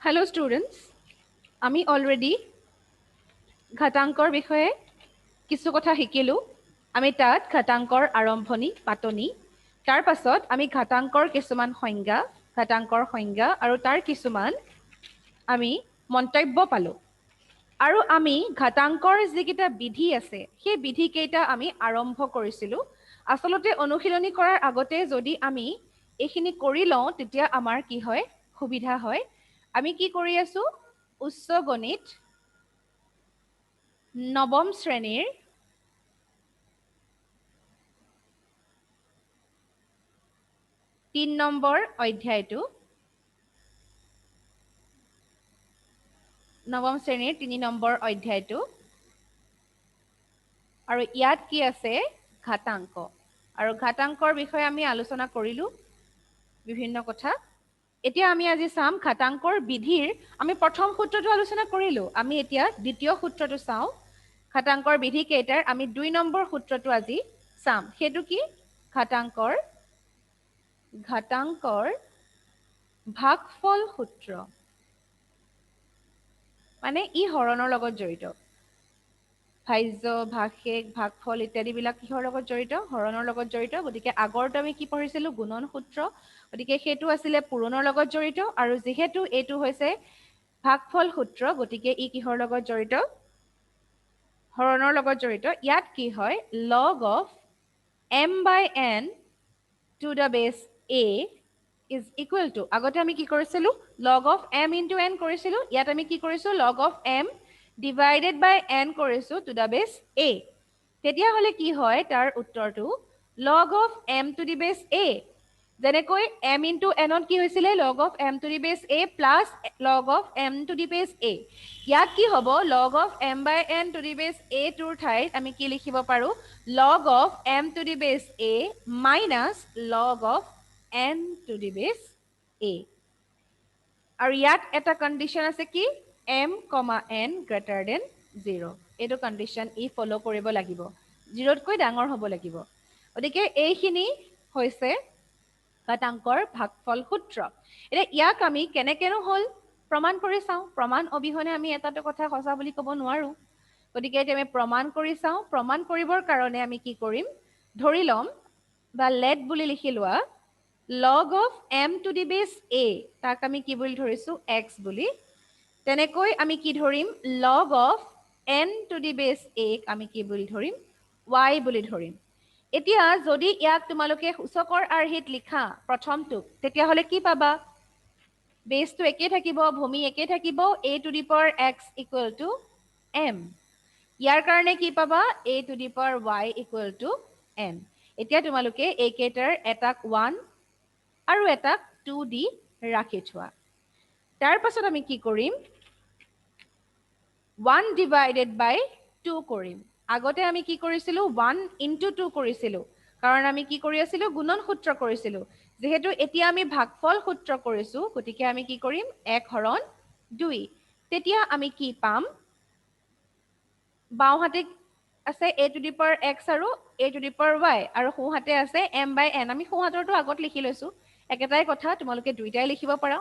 Hello students, আমি already ঘাতাংকৰ বিষয়ে কিছু কথা শিকিলো। আমি তাত ঘাতাংকৰ আৰম্ভণি পাতনি তাৰ পাছত আমি ঘাতাংকৰ কিছুমান সংজ্ঞা আৰু তাৰ কিছুমান আমি মন্তব্য পালো। আৰু আমি ঘাতাংকৰ যিকেইটা বিধি আছে সেই বিধি কেইটা আমি আৰম্ভ কৰিছিলো। আসলতে অনুশীলনী কৰাৰ আগতে যদি আমি এইখিনি কৰি লওঁ তেতিয়া আমাৰ কি হয় সুবিধা হয়। আমি কি কৰি আছো উচ্চ গণিত নৱম শ্ৰেণীৰ 3 নম্বৰ অধ্যায়টো নৱম শ্ৰেণীৰ 3 নম্বৰ অধ্যায়টো আৰু ইয়াত কি আছে ঘাতাংক আৰু ঘাতাংকৰ বিষয়ে আমি আলোচনা কৰিলো বিভিন্ন কথা। এতিয়া আমি আজি চাম ঘাতাংকৰ বিধিৰ আমি প্ৰথম সূত্ৰটো আলোচনা কৰিলো। আমি এতিয়া দ্বিতীয় সূত্ৰটো চাওঁ। ঘাতাংকৰ বিধি কেইটাৰ আমি 2 নম্বৰ সূত্ৰটো আজি চাম। সেইটো কি ঘাতাংকৰ ভাগফল সূত্ৰ। মানে ই হৰণৰ লগত জড়িত। ভাজ্য ভাগশেষ ভাগফল ইত্যাদি বিলাক কিহৰ লগত জড়িত হৰণৰ লগত জড়িত। গতিকে আগৰটো আমি কি পঢ়িছিলো গুণন সূত্ৰ। গতিকে সেইটো আছিলে পূৰণৰ লগত জড়িত আৰু যেহেতু এইটো হৈছে ভাগফল সূত্ৰ গতিকে ই কিহৰ লগত জড়িত হৰণৰ লগত জড়িত। ইয়াত কি হয় log of m/n to the base a is equal to আগতে আমি কি কৰিছিলো log of m into n কৰিছিলো। ইয়াত আমি কি কৰিছো log of m divided by n কৰিছো to the base a। তেতিয়া হলে কি হয় তাৰ উত্তৰটো log of m to the base a। যেনেকৈ m into n কি হৈছিলে log of m to the base a plus log of m to the base a। ইয়াত কি হ'ব log of m/n to the base a টোৰ ঠাইত আমি কি লিখিব পাৰো log of m to the base a minus log of n to the base a। আৰু ইয়াত এটা কন্ডিশন আছে কি m, n greater than 0। এইটো কন্ডিশন ই ফলো কৰিব লাগিব 0তকৈ ডাঙৰ হ'ব লাগিব। গতিকে এইখিনি হৈছে ঘাতাংকৰ ভাগফল সূত্ৰ। এতিয়া ইয়াক আমি কেনেকেনো হল প্ৰমাণ কৰি চাওঁ। প্ৰমাণ অবিহনে আমি এটাটো কথা সঁচা বুলি ক'ব নোৱাৰো। গতিকে এতিয়া আমি প্ৰমাণ কৰি চাওঁ। প্ৰমাণ কৰিবৰ কাৰণে আমি কি কৰিম ধৰি ল'ম বা লেট বুলি লিখি লোৱা log of m to the base a তাক আমি কি বুলি ধৰিছো x বুলি। তেনেকৈ আমি কি ধৰিম log of n to the base a আমি কি বুলি ধৰিম y বুলি ধৰিম। এতিয়া যদি ইয়াক তোমালোকে সূচকৰ আৰ্হিত লিখা প্ৰথমটো তেতিয়া হলে কি পাবা বেসটো একে থাকিব ভূমি একে থাকিব a to the power x equal to m। ইয়াৰ কাৰণে কি পাবা a to the power y equal to n। এতিয়া তোমালোকে এই কেইটাৰ এটাক 1 আৰু এটাক 2 দি ৰাখি থোৱা। তাৰ পাছত আমি কি কৰিম 1 divided by 2 কৰিম। আগতে আমি কি কৰিছিলো 1 into 2 কৰিছিলো কাৰণ আমি কি কৰি আছিলো গুণন সূত্ৰ কৰিছিলো। যেহেতু এতিয়া আমি ভাগফল সূত্ৰ কৰিছো গতিকে আমি কি কৰিম 1 হৰণ 2। তেতিয়া আমি কি পাম বাওঁহাতে আছে a to the power x আৰু a to the power y আৰু সোঁহাতে আছে m/n। আমি সোঁহাতৰটো আগত লিখি লৈছো একেটাই কথা তোমালোকে দুইটাই লিখিব পাৰা।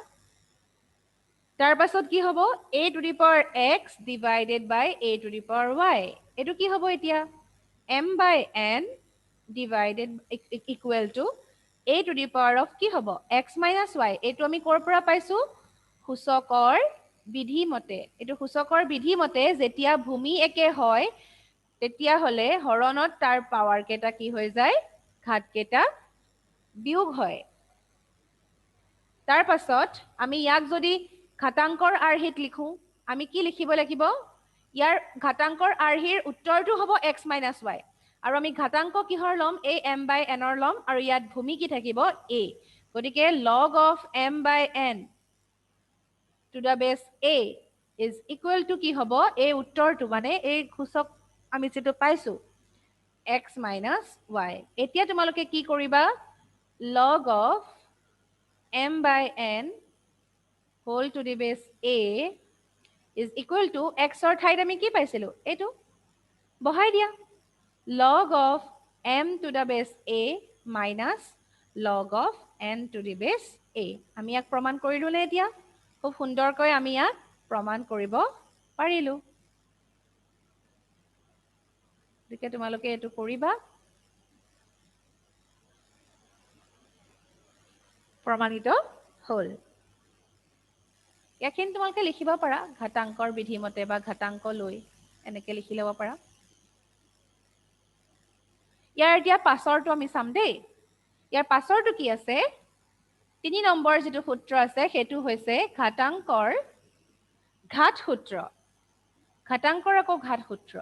তাৰ পাছত কি হ'ব a to the power x divided by a to the power y। এটো কি হ'ব এতিয়া m/n divided equal to a to the power of কি হ'ব x minus y। এটো আমি কৰ পৰা পাইছো সূচকৰ বিধি মতে। এটো সূচকৰ বিধি মতে যেতিয়া ভূমি একে হয় তেতিয়া হলে হৰণত তাৰ পাৱাৰ কেটা কি হৈ যায় ঘাত কেটা বিয়োগ হয়। তাৰ পাছত আমি ইয়াক যদি ঘাতাংকৰ আৰ্হিত লিখো আমি কি লিখিব লাগিব ইয়াৰ ঘাতাংকৰ আৰ্হিৰ উত্তৰটো হ'ব x minus y আৰু আমি ঘাতাংক কিহৰ লম এই m/n ৰ লম আৰু ইয়াত ভূমি কি থাকিব a। গতিকে log of m/n to the base a is equal to কি হ'ব এই উত্তৰটো মানে এই সূচক আমি যেটো পাইছো x minus y। এতিয়া তোমালোকে কি কৰিবা log of m/n whole to the base a is equal to x or ঠাইত আমি কি পাইছিলো এটো বহাই দিয়া log of m to the base a minus log of n to the base a। আমি ইয়াক প্ৰমাণ কৰিলো নে এতিয়া খুব সুন্দৰকৈ আমি ইয়াক প্ৰমাণ কৰিব পাৰিলোঁ। গতিকে তোমালোকে এইটো কৰিবা। প্ৰমাণিত হ'ল। ইয়াখিনি তোমালোকে লিখিব পাৰা ঘাতাংকৰ বিধিমতে বা ঘাতাংক লৈ এনেকৈ লিখি ল'ব পাৰা। ইয়াৰ এতিয়া পাছৰটো আমি চাম দেই। ইয়াৰ পাছৰটো কি আছে? 3 নম্বৰ যিটো সূত্ৰ আছে সেইটো হৈছে ঘাতাংকৰ ঘাত সূত্ৰ। ঘাতাংকৰ আকৌ ঘাত সূত্ৰ।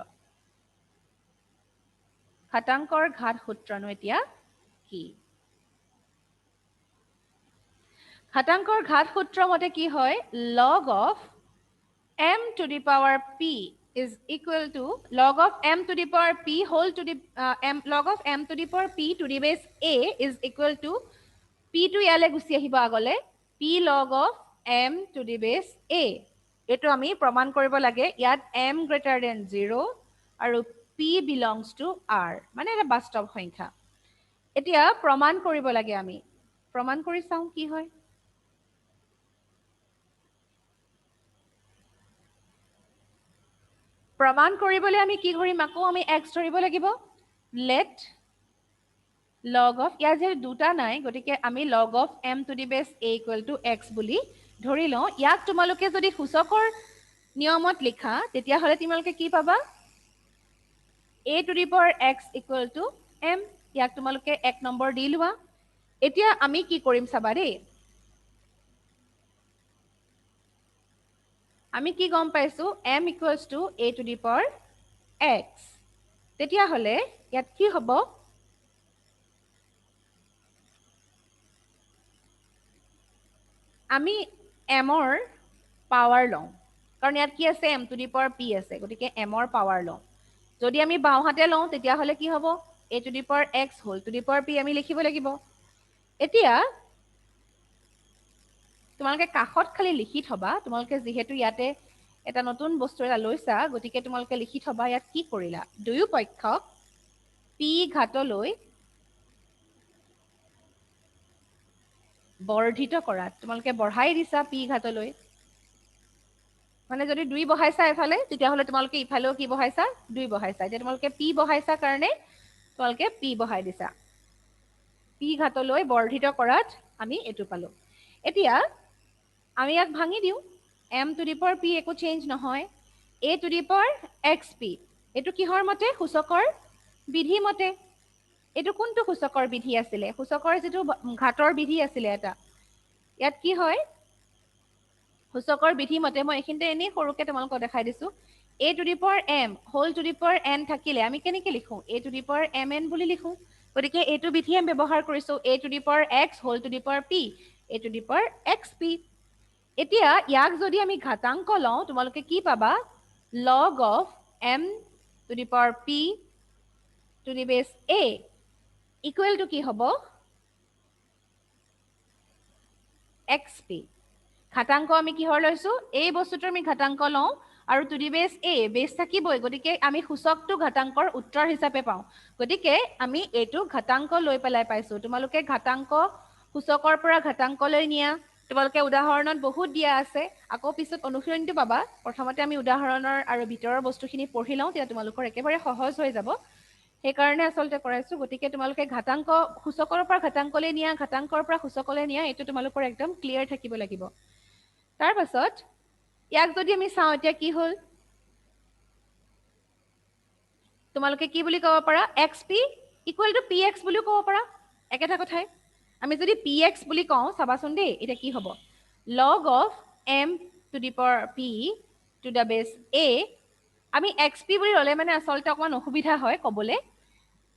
ঘাতাংকৰ ঘাত সূত্ৰনো এতিয়া কি? ঘাতাংকৰ ঘাত সূত্ৰ মতে কি হয়? log of m to the power p is equal to log of m to the power p whole to the log of m to the power p to the base a is equal to p to ইয়ালে গুচি আহিব আগলে p log of m to the base a। এইটো আমি প্ৰমাণ কৰিব লাগে ইয়াত m greater than 0 আৰু p belongs to r, মানে এটা বাস্তৱ সংখ্যা। এতিয়া প্ৰমাণ কৰিব লাগে আমি। প্ৰমাণ কৰি চাওঁ কি হয়। প্ৰমাণ কৰিবলৈ আমি কি কৰিম? আকৌ আমি x ধৰিব লাগিব। let log of, ইয়াৰ যিহেতু দুটা নাই গতিকে আমি log of m to the base a equal to x বুলি ধৰি লওঁ। ইয়াক তোমালোকে যদি সূচকৰ নিয়মত লিখা তেতিয়াহ'লে তোমালোকে কি পাবা? a to the power x equal to m। ইয়াক তোমালোকে 1 নম্বৰ দি লোৱা। এতিয়া আমি কি কৰিম চাবা দেই। আমি কি গম পাইছো? m equals to a to the power x। তেতিয়াহ'লে ইয়াত কি হ'ব? আমি mৰ পাৱাৰ লওঁ, কাৰণ ইয়াত কি আছে? m to the power p আছে, গতিকে mৰ পাৱাৰ লওঁ। যদি আমি বাওঁহাতে লওঁ তেতিয়াহ'লে কি হ'ব? a to the power x whole to the power p আমি লিখিব লাগিব। এতিয়া তোমালোকে কাষত খালি লিখি থবা, তোমালোকে যিহেতু ইয়াতে এটা নতুন বস্তু এটা লৈছা গতিকে তোমালোকে লিখি থবা ইয়াত কি কৰিলা। দুয়ো পক্ষক p ঘাতলৈ বৰ্ধিত কৰাত তোমালোকে বঢ়াই দিছা p ঘাতলৈ, মানে যদি 2 বহাইছা এফালে তেতিয়াহ'লে তোমালোকে ইফালেও কি বহাইছা? 2 বহাইছা। এতিয়া তোমালোকে p বহাইছা কাৰণে তোমালোকে p বহাই দিছা। p ঘাতলৈ বৰ্ধিত কৰাত আমি এইটো পালো। এতিয়া আমি ইয়াক ভাঙি দিওঁ। m to the power p একো চেঞ্জ নহয়, a to the power xp। এইটো কিহৰ মতে? সূচকৰ বিধি মতে। এইটো কোনটো সূচকৰ বিধি আছিলে? সূচকৰ যিটো ঘাতৰ বিধি আছিলে এটা। ইয়াত কি হয়? সূচকৰ বিধি মতে মই এইখিনিতে এনেই সৰুকে তোমালোকক দেখাই দিছো। a to the power m whole to the power n থাকিলে আমি কেনেকে লিখো? a to the power mn বুলি লিখো। গতিকে এইটো বিধি আমি ব্যৱহাৰ কৰিছো a to the power x whole to the power p, a to the power xp। এতিয়া ইয়াক যদি আমি ঘাতাংক লওঁ তোমালোকে কি পাবা? log of m to the power p to the base a equal to কি হ'ব? xp। ঘাতাংক আমি কিহৰ লৈছো? এই বস্তুটোৰ আমি ঘাতাংক লওঁ আৰু টু দি বেছ a, বেছ থাকিবই, গতিকে আমি সূচকটো ঘাতাংকৰ উত্তৰ হিচাপে পাওঁ। গতিকে আমি এইটো ঘাতাংক লৈ পেলাই পাইছো। তোমালোকে ঘাতাংক সূচকৰ পৰা ঘাতাংকলৈ নিয়া, তোমালোকে উদাহৰণত বহুত দিয়া আছে। আকৌ পিছত অনুশীলনীটো পাবা। প্ৰথমতে আমি উদাহৰণৰ আৰু ভিতৰৰ বস্তুখিনি পঢ়ি লওঁ, তেতিয়া তোমালোকৰ একেবাৰে সহজ হৈ যাব। সেইকাৰণে আচলতে কৰাইছো। গতিকে তোমালোকে ঘাতাংক সূচকৰ পৰা ঘাতাংকলৈ নিয়া, ঘাতাংকৰ পৰা সূচকলৈ নিয়া, এইটো তোমালোকৰ একদম ক্লিয়াৰ থাকিব লাগিব। তাৰ পাছত ইয়াক যদি আমি চাওঁ এতিয়া কি হ'ল? তোমালোকে কি বুলি ক'ব পাৰা? xp equal to px বুলিও ক'ব পাৰা, একেটা কথাই। আমি যদি px বুলি কওঁ চাবাচোন দেই, এতিয়া কি হ'ব? log of m to the power p to the base a। আমি xp বুলি ল'লে মানে আচলতে অকণমান অসুবিধা হয় ক'বলৈ,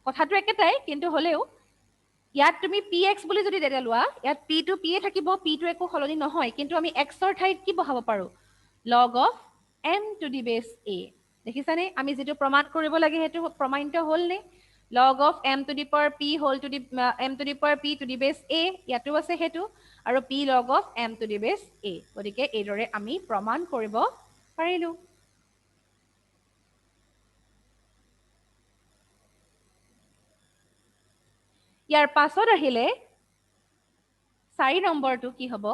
কথাটো একেটাই কিন্তু হ'লেও ইয়াত তুমি px বুলি যদি তেতিয়া লোৱা, ইয়াত p টো p এ থাকিব, p টো একো সলনি নহয়, কিন্তু আমি x ৰ ঠাইত কি বহাব পাৰো? log of m to the base a। দেখিছানে? আমি যেটো প্ৰমাণ কৰিব লাগে সেইটো প্ৰমাণিত হ'লনে? log of m to the power p whole to the m to the power p to the base a, ইয়াতো আছে সেইটো, আৰু p log of m to the base a। গতিকে এইদৰে আমি প্ৰমাণ কৰিব পাৰিলো। ইয়াৰ পাছত আহিলে 4 নম্বৰটো কি হ'ব?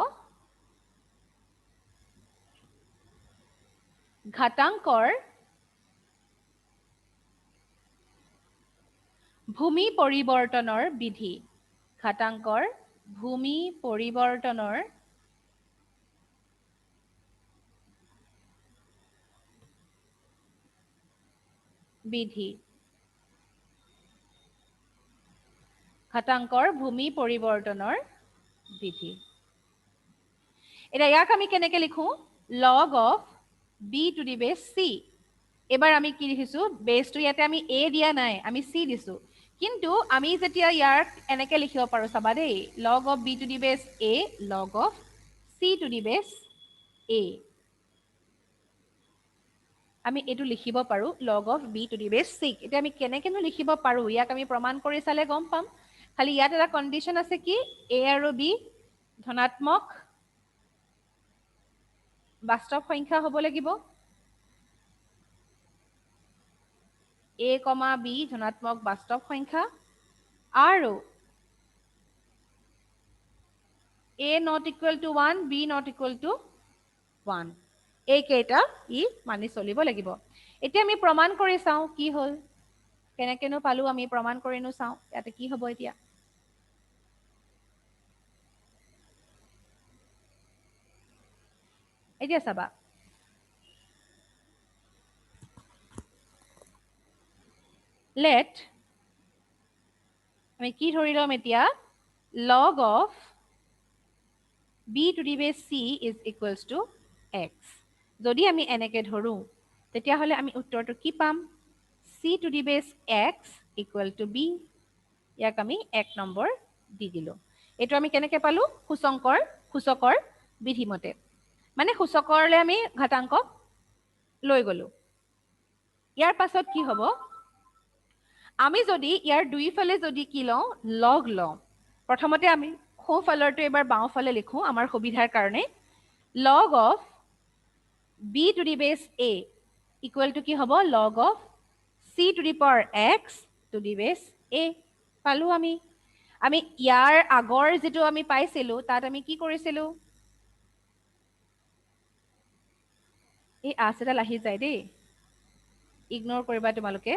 ঘাটাংকৰ ভূমি পৰিৱৰ্তনৰ বিধি ঘাটাংকৰ ভূমি পৰিৱৰ্তনৰ বিধি ঘাটাংকৰ ভূমি পৰিৱৰ্তনৰ বিধি এটা ইয়াক আমি কেনেকৈ লিখো log of b to the base c এবাৰ আমি কি লিখিছো বেসটো ইয়াতে আমি a দিয়া নাই আমি c দিছো কিন্তু আমি যেতিয়া ইয়াক এনেকৈ লিখিব পাৰো চাবা দেই log of b to the base a log of c to the base a আমি এটো লিখিব পাৰো log of b to the base 6 এটা আমি কেনেকেনো লিখিব পাৰো ইয়াক আমি প্ৰমাণ কৰি চালে গম পাম খালি ইয়াত এটা কন্ডিশন আছে কি a আৰু b ধনাত্মক বাস্তৱ সংখ্যা হ'ব লাগিব a, b ধনাত্মক বাস্তৱ সংখ্যা আৰু a not equal to 1 b not equal to 1 এই কেইটা ই মানি চলিব লাগিব এতিয়া আমি প্ৰমাণ কৰি চাও কি হল কেনেকেনো পালো আমি প্ৰমাণ কৰিনো চাও ইয়াতে কি হ'ব এতিয়া এতিয়া চাবা let আমি কি ধৰি লম এতিয়া log of b to the base c is equals to x যদি আমি এনেকে ধৰো তেতিয়া হলে আমি উত্তৰটো কি পাম c to the base x equal to b ইয়াক আমি 1 নম্বৰ দি দিলো এটো আমি কেনেকে পালো সূচকৰ বিধিমতে মানে সূচকৰলে আমি ঘাটাংক লৈ গলো ইয়াৰ পাছত কি হ'ব আমি যদি ইয়াৰ দুইফালে যদি কি লওঁ লগ লওঁ প্ৰথমতে আমি সোঁফালৰটো এবাৰ বাওঁফালে লিখো আমাৰ সুবিধাৰ কাৰণে log of b to the base a equal to কি হ'ব log of c to the power x to the base a পালো আমি ইয়াৰ আগৰ যেটো আমি পাইছিলো তাত আমি কি কৰিছিলো এই আছেটা লাহি যায় দেই ইগনোৰ কৰিবা তোমালোকে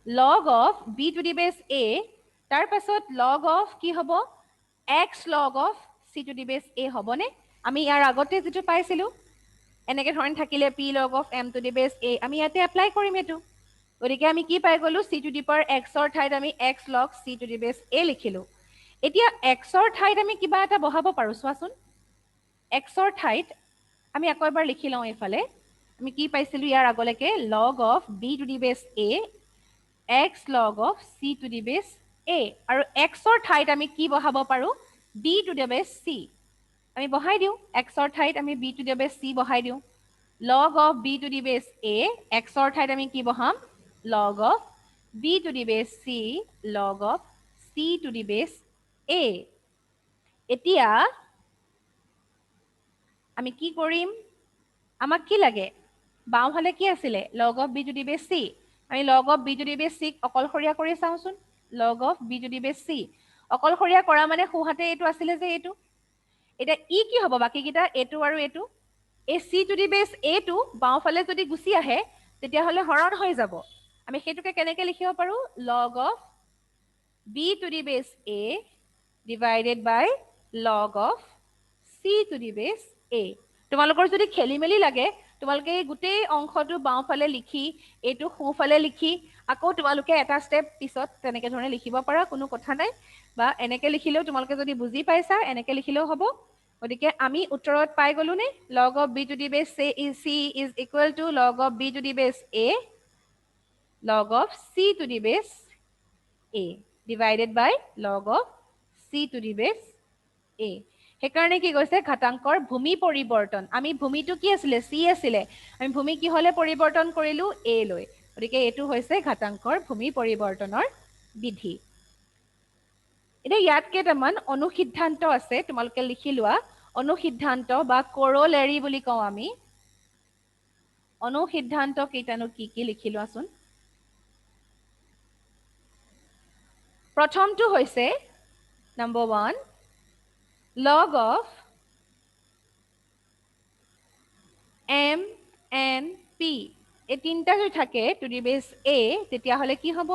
log of b to the base a তাৰ পাছত log of কি হ'ব x log of c to the base a হ'বনে আমি ইয়াৰ আগতে যেটো পাইছিলো এনেকে ধৰণ থাকিলে p log of m to the base a আমি ইয়াতে এপ্লাই কৰিম এটো গতিকে আমি কি পাই গলো c to the power x ৰ ঠাইত আমি x log c to the base a লিখিলো এতিয়া x ৰ ঠাইত আমি কিবা এটা বহাব পাৰো চোৱাচোন x ৰ ঠাইত আমি আকৌ এবাৰ লিখি লওঁ এফালে আমি কি পাইছিলো ইয়াৰ আগলৈকে log of b to the base a x log of c to the base a আৰু x ৰ ঠাইত আমি কি বহাব পাৰো b to the base c আমি বহাই দিও x ৰ ঠাইত আমি b to the base c বহাই দিও log of b to the base a x ৰ ঠাইত আমি কি বহাম log of b to the base c log of c to the base a এতিয়া আমি কি কৰিম আমাক কি লাগে বাওঁফালে কি আছিলে log of b to the base c আমি log of b to the base c অকলশৰীয়া কৰি চাওচোন log of b to the base c অকলশৰীয়া কৰা মানে সোহাতে এটো আছিলে যে এটো এটা ই কি হ'ব বাকি কিটা এটো আৰু এটো এই c to the base a টো বাওঁফালে যদি গুছি আহে তেতিয়া হলে হৰণ হৈ যাব আমি হেতুকে কেনেকে লিখিব পাৰো log of b to the base a divided by log of c to the base a তোমালোকৰ যদি খেলিমেলি লাগে তোমালোকে গুটেই অংশটো বাওঁফালে লিখি এটো সোঁফালে লিখি আকৌ তোমালোকে এটা স্টেপ পিছত তেনেকে ধৰণে লিখিব পাৰা কোনো কথা নাই বা এনেকে লিখিলেও তোমালোকে যদি বুজি পাইছা এনেকে লিখিলেও হ'ব গতিকে আমি উত্তৰত পাই গলো নে log of b to the base c is equal to log of b to the base a log of c to the base a divided by log of c to the base a হেকাৰণে কি কৈছে ঘাটাংকৰ ভূমি পৰিৱৰ্তন আমি ভূমিটো কি আছিল c আছিল আমি ভূমি কি হলে পৰিৱৰ্তন কৰিলো a লৈ গতিকে এটো হৈছে ঘাটাংকৰ ভূমি পৰিৱৰ্তনৰ বিধি এটা ইয়াত কেইটামান অনুসিদ্ধান্ত আছে তোমালোকে লিখি লোৱা অনুসিদ্ধান্ত বা কোৰোলাৰি বুলি কওঁ আমি অনুসিদ্ধান্ত কেইটানো কি লিখি লোৱাচোন প্ৰথমটো হৈছে number 1 log of m n p p এই তিনটা যদি থাকে টু দি বেস a তেতিয়াহলে কি হ'ব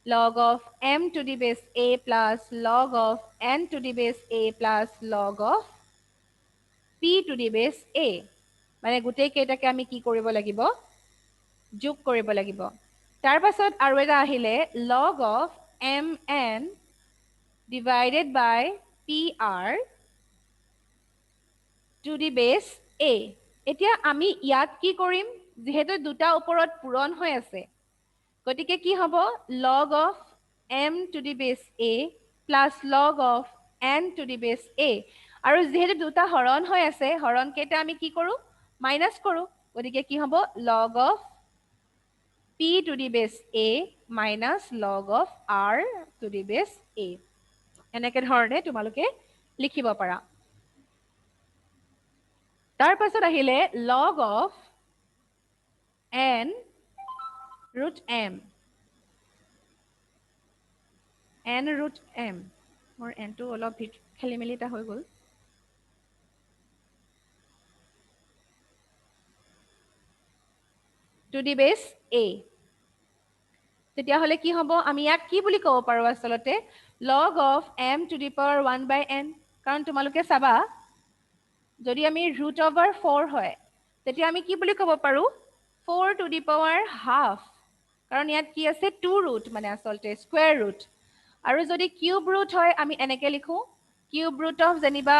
log of m to the base a plus log of n to the base a plus log of p to the base a মানে গোটেই কেইটাকে আমি কি কৰিব লাগিব যোগ কৰিব লাগিব তাৰ পাছত আৰু এটা আহিলে log of mn divided by pr to the base a এতিয়া আমি ইয়াত কি কৰিম যেহেতু দুটা ওপৰত পূৰণ হৈ আছে গতিকে কি হ'ব log of m to the base a plus log of n to the base a আৰু যেহেতু দুটা হৰণ হৈ আছে হৰণ কেইটা আমি কি কৰো মাইনাস কৰো গতিকে কি হ'ব log of p to the base a minus log of r to the base a এনেকে ধৰণে তোমালোকে লিখিব পাৰা তাৰ পাছত আহিলে log of n root m n root m মোৰ n টো অলপ খেলি মেলি এটা হৈ গ'ল to the base a তেতিয়াহলে কি হ'ব আমি ইয়াক কি বুলি ক'ব পাৰো আসলতে log of m to the power 1 by n কাৰণ তোমালোকে চাবা যদি আমি root over 4 হয় তেতিয়া আমি কি বুলি ক'ব পাৰো 4 to the power half কাৰণ ইয়াত কি আছে 2 root মানে আসলতে square root আৰু যদি কিউব root হয় আমি এনেকে লিখো কিউব root of যেনিবা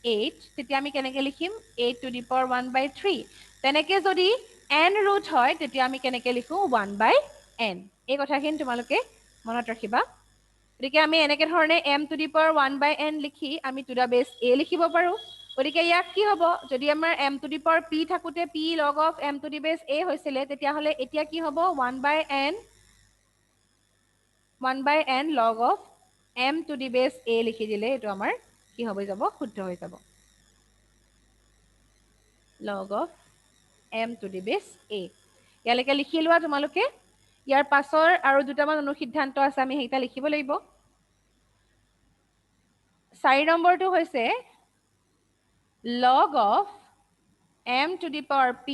8 তেতিয়া আমি কেনেকে লিখিম 8 to the power 1 by 3 তেনেকে যদি n root হয় তেতিয়া আমি কেনেকে লিখো 1 by n এই কথাখিনি তোমালোকে মনত ৰাখিবা গতিকে আমি এনেকে ধৰণে m to the power 1 by n লিখি আমি to the base a লিখিব পাৰো গতিকে ইয়াক কি হ'ব যদি আমাৰ m to the power p থাকুতে p log of m to the base a হৈছিলে তেতিয়াহলে এতিয়া কি হ'ব 1 by n log of m to the base a লিখি দিলে এটো আমাৰ কি হৈ যাব শুদ্ধ হৈ যাব log of m to the base a ইয়ালৈকে লিখি লোৱা তোমালোকে ইয়াৰ পাছৰ আৰু দুটামান অনুসিদ্ধান্ত আছে আমি হেইটা লিখিব লাগিব 4 নম্বৰটো হৈছে log of m to the power p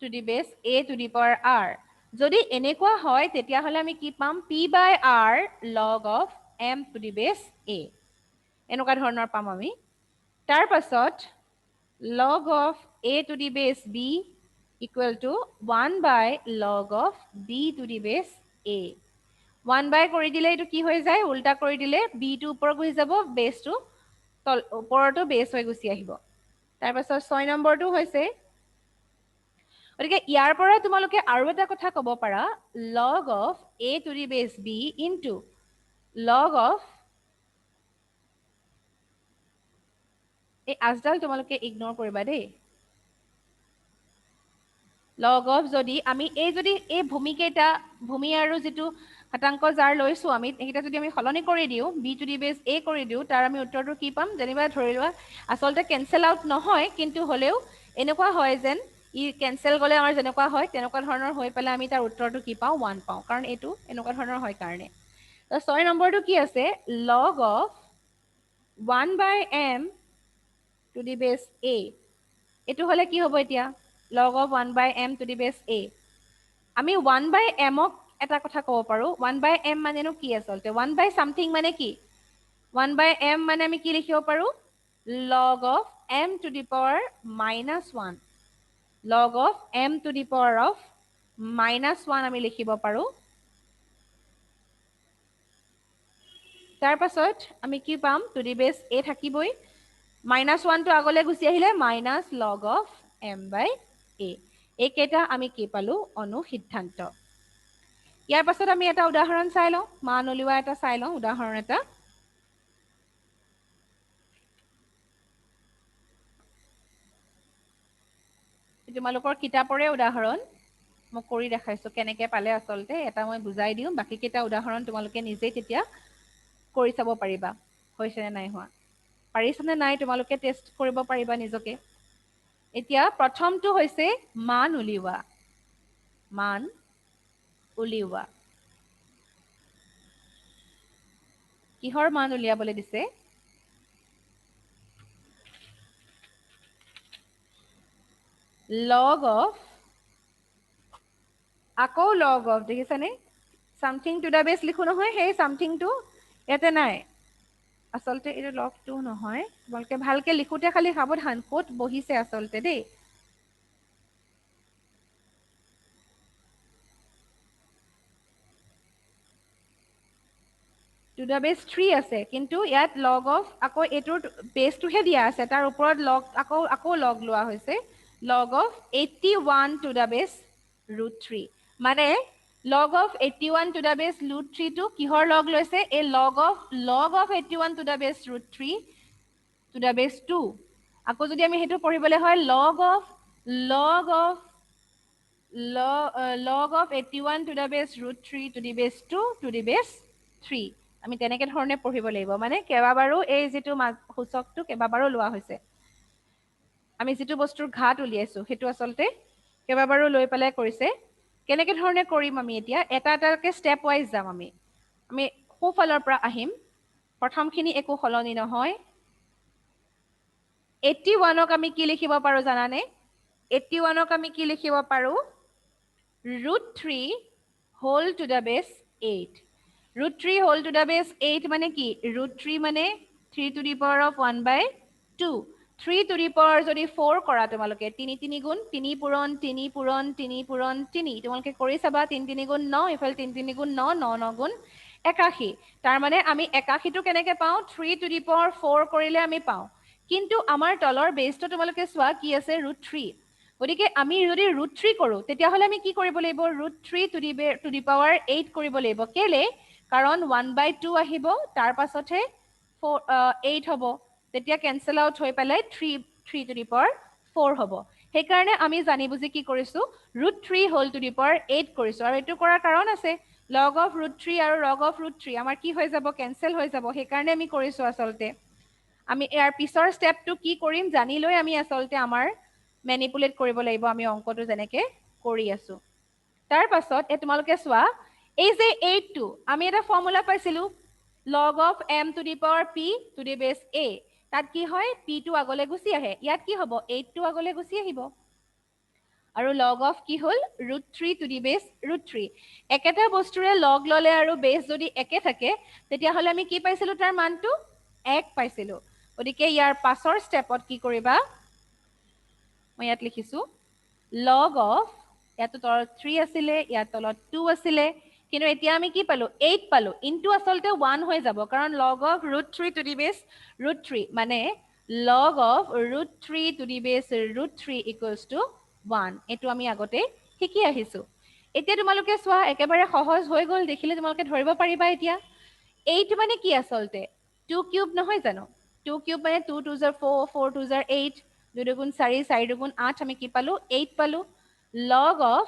to the base a to the power r যদি এনেকুৱা হয় তেতিয়াহলে আমি কি পাম p by r log of m to the base a এনেকুৱা ধৰণৰ পাম আমি তাৰ পাছত log of a to the base b equal to 1 by log of b to the base a 1 by কৰি দিলে এটো কি হৈ যায় উল্টা কৰি দিলে b টো ওপৰ গৈ যাব বেস টো তল ওপৰটো বেস হৈ গুছি আহিব তাৰ পাছত 6 নম্বৰটো হৈছে গতিকে ইয়াৰ পৰা তোমালোকে আৰু এটা কথা ক'ব পাৰা log of a to the base b into log of এই আজডাল তোমালোকে ইগনোৰ কৰিবা দেই log of যদি আমি এই ভূমিকেইটা ভূমি আৰু যেটো ঘাতাংক যাৰ লৈছো আমি এটা যদি আমি হলনি কৰি দিও b to the base a কৰি দিও তাৰ আমি উত্তৰটো কি পাম যেনিবা ধৰি লোৱা আসলতে কেনসেল আউট নহয় কিন্তু হলেও এনেকুৱা হয় যেন ই কেনসেল গলে আমাৰ যেনেকুৱা হয় তেনেকুৱা ধৰণৰ হৈ পেলে আমি তাৰ উত্তৰটো কি পাও 1 পাও কাৰণ এটো এনেকুৱা ধৰণৰ হয় কাৰণে তো 6 নম্বৰটো কি আছে log of 1 by m to the base a এটো হলে কি হ'ব এতিয়া log of 1 by m to the base a আমি 1 by m ক এটা কথা ক'ব পাৰো 1 by m মানেনো কি আসলতে 1 by something মানে কি 1 by m মানে আমি কি লিখিব পাৰো log of m to the power minus 1 log of m to the power of minus 1 আমি লিখিব পাৰো তাৰ পাছত আমি কি পাম to the base a থাকিবই minus 1 টো আগলে গুছি আহিলে minus log of m by a একেটা আমি কি পালো অনুসিদ্ধান্ত ইয়াৰ পাছত আমি এটা উদাহৰণ চাই লওঁ মান উলিওৱা এটা চাই লওঁ উদাহৰণ এটা তোমালোকৰ কিতাপৰে উদাহৰণ মই কৰি দেখাইছো কেনেকে পালে আসলতে এটা মই বুজাই দিও বাকি কেটা উদাহৰণ তোমালোকে নিজে তেতিয়া কৰি চাব পাৰিবা হৈছে নে নাই হোৱা পাৰিছ নে নাই তোমালোকে টেষ্ট কৰিব পাৰিবা নিজকে এতিয়া প্ৰথমটো হৈছে মান উলিওৱা কিহৰ মান উলিয়াবলৈ দিছে লগ অফ আকৌ লগ অফ দেখিছানে সামথিং টু দ্য বেছ লিখো নহয় সেই সামথিংটো ইয়াতে নাই আচলতে এইটো লগ টু নহয় তোমালোকে ভালকে লিখোতে খালি সাৱধান ক'ত বহিছে আচলতে দেই টু দ্য বেছ 3 আছে কিন্তু ইয়াত লগ অফ আকৌ এইটোৰ বেছটোহে দিয়া আছে তাৰ ওপৰত লগ আকৌ লগ লোৱা হৈছে লগ অফ 81 টু দ্য বেছ √3 মানে লগ অফ 81 টু দ্য বেছ √3 টো কিহৰ লগ লৈছে এই লগ অফ 81 টু দ্য বেছ √3 টু দ্য বেছ 2 আকৌ যদি আমি সেইটো পঢ়িবলৈ হয় লগ of log of 81 to the base √3 to the base 2 to the base 3 আমি তেনেকে ধৰণে পঢ়িব লাগিব মানে কেইবাবাৰো এই যিটো সূচকটো কেইবাবাৰো লোৱা হৈছে আমি যিটো বস্তুৰ ঘাত উলিয়াইছো সেইটো আচলতে কেইবাবাৰো লৈ পেলাই কৰিছে কেনেকে ধৰণে কৰিম আমি এতিয়া এটা এটাকে ষ্টেপ ৱাইজ যাম আমি সোঁফালৰ পৰা আহিম প্ৰথমখিনি একো সলনি নহয় 81ক আমি কি লিখিব পাৰো জানানে 81ক আমি কি লিখিব পাৰো √3 whole to the base 8 √3 whole to the base 8 মানে কি √3 মানে 3 to the power of 1 by 2 3 to the power যদি 4 কৰা তোমালোকে 3 3 গুণ 3 পূৰণ 3 পূৰণ 3 পূৰণ 3 তোমালোকে কৰি চাবা 3 3 গুণ 9 ইফালে 3 3 গুণ 9 9 9 গুণ 81 তাৰ মানে আমি 81টো কেনেকে পাওঁ 3 to the power 4 কৰিলে আমি পাওঁ কিন্তু আমাৰ তলৰ বেছটো তোমালোকে চোৱা কি আছে √3 গতিকে আমি যদি √3 কৰোঁ তেতিয়াহ'লে আমি কি কৰিব লাগিব √3 to the power 8 কৰিব লাগিব কেলে কাৰণ 1/2 আহিব তাৰ পাছতহে 8 হ'ব তেতিয়া কেনসেল আউট হৈ পেলাই 3 to the power 4 হ'ব সেইকাৰণে আমি জানি বুজি কি কৰিছো √3 whole to the power 8 কৰিছো আৰু এইটো কৰাৰ কাৰণ আছে log of √3 আৰু log of √3 আমাৰ কি হৈ যাব কেনসেল হৈ যাব সেইকাৰণে আমি কৰিছো আচলতে আমি ইয়াৰ পিছৰ ষ্টেপটো কি কৰিম জানি লৈ আমি আচলতে আমাৰ মেনিপুলেট কৰিব লাগিব আমি অংকটো যেনেকে কৰি আছো তাৰ পাছত তোমালোকে চোৱা এই যে 8টো আমি এটা ফৰ্মুলা পাইছিলো log of m to the power p to the base a তাত কি হয় p টো আগলৈ গুচি আহে ইয়াত কি হ'ব 8টো আগলৈ গুচি আহিব আৰু log of কি হ'ল √3 to the base √3 একেটা বস্তুৰে log ললে আৰু বেছ যদি একে থাকে তেতিয়াহ'লে আমি কি পাইছিলো তাৰ মানটো 1 পাইছিলো গতিকে ইয়াৰ পাছৰ ষ্টেপত কি কৰিবা মই ইয়াত লিখিছো log of ইয়াত তলত 3 আছিলে ইয়াত তলত 2 আছিলে কিন্তু এতিয়া আমি কি পালো 8 পালো ইনটু আসলতে 1 হৈ যাব কাৰণ log of √3 to the base √3 মানে log of √3 to the base √3 equals to 1 এটো আমি আগতে শিকি আহিছো এতিয়া তোমালোকে চোৱা একেবাৰে সহজ হৈ গল দেখিলে তোমালোকে ধৰিব পাৰিবা এতিয়া 8 মানে কি আসলতে 2 কিউব নহয় জানো 2 কিউব মানে 2 2 4 4 2 8 2 দুগুণ 4 4 দুগুণ 8 আমি কি পালো 8 পালো log of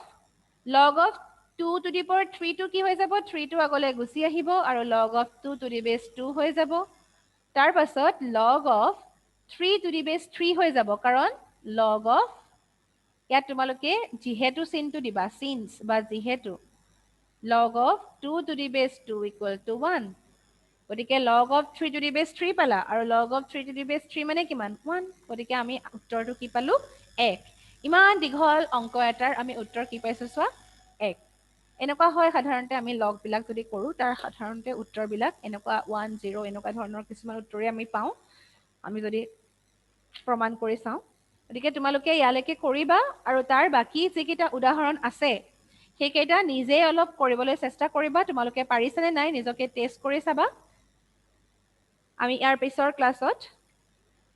2 to the power 3 টো কি হৈ যাব 3 টো আগলৈ গুচি আহিব আৰু log of 2 to the base 2 হৈ যাব তাৰ পাছত log of 3 to the base 3 হৈ যাব কাৰণ log of ইয়াত তোমালোকে যিহেতু চিনটো দিবা চিনছ বা যিহেতু log of 2 to the base 2 equal to 1 গতিকে log of 3 to the base 3 পালা আৰু log of 3 to the base 3 মানে কিমান 1 গতিকে আমি উত্তৰটো কি পালো 1 ইমান দীঘল অংক এটাৰ আমি উত্তৰ কি পাইছো চোৱা 1 এনেকুৱা হয় সাধাৰণতে আমি লগ বিলাক যদি কৰো তাৰ সাধাৰণতে উত্তৰ বিলাক এনেকুৱা 1 0 এনেকুৱা ধৰণৰ কিছুমান উত্তৰে আমি পাওঁ আমি যদি প্ৰমাণ কৰি চাওঁ গতিকে তোমালোকে ইয়ালৈকে কৰিবা আৰু তাৰ বাকি যিকেইটা উদাহৰণ আছে সেইকেইটা নিজে অলপ কৰিবলৈ চেষ্টা কৰিবা তোমালোকে পাৰিছানে নাই নিজকে টেষ্ট কৰি চাবা আমি ইয়াৰ পিছৰ ক্লাছত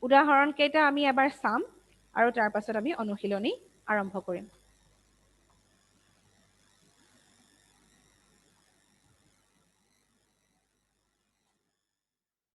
উদাহৰণ কেইটা আমি এবাৰ চাম আৰু তাৰ পাছত আমি অনুশীলনী আৰম্ভ কৰিম